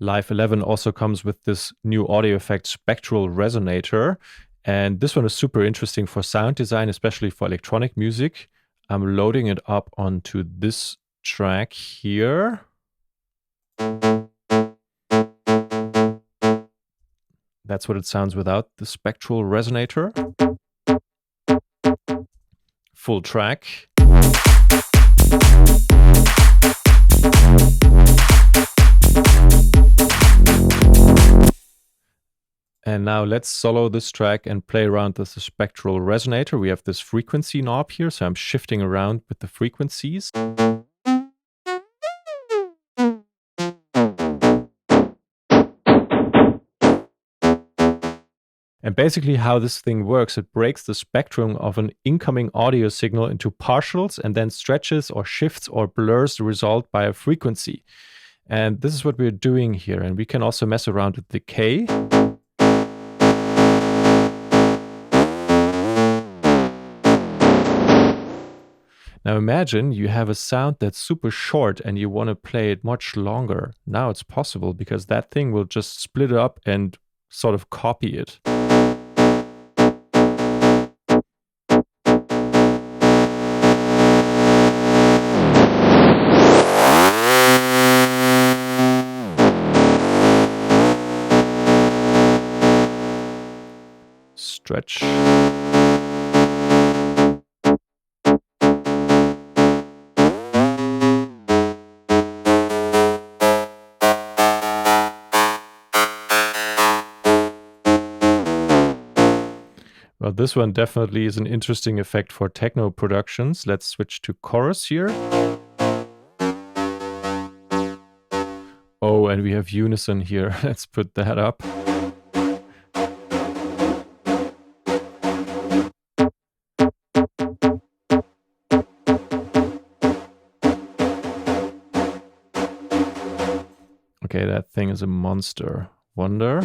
Live 11 also comes with this new audio effect, Spectral Resonator. And this one is super interesting for sound design, especially for electronic music. I'm loading it up onto this track here. That's what it sounds without the Spectral Resonator. Full track. And now let's solo this track and play around with the Spectral Resonator. We have this frequency knob here, so I'm shifting around with the frequencies. And basically how this thing works, it breaks the spectrum of an incoming audio signal into partials and then stretches or shifts or blurs the result by a frequency. And this is what we're doing here. And we can also mess around with decay. Now imagine you have a sound that's super short and you want to play it much longer. Now it's possible because that thing will just split it up and sort of copy it. Stretch. Well, this one definitely is an interesting effect for techno productions. Let's switch to chorus here. Oh, and we have unison here. Let's put that up. Okay, that thing is a monster. Wonder.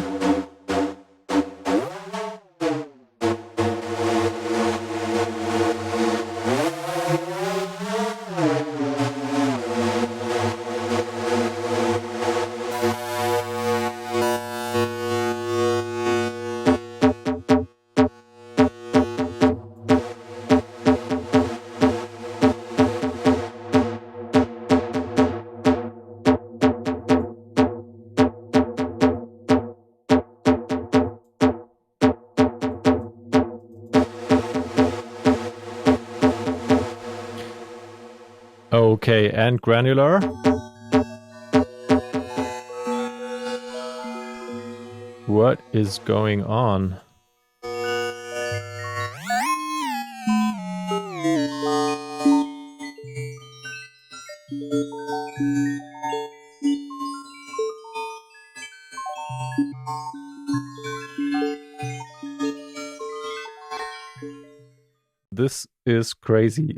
Okay, and granular. What is going on? This is crazy.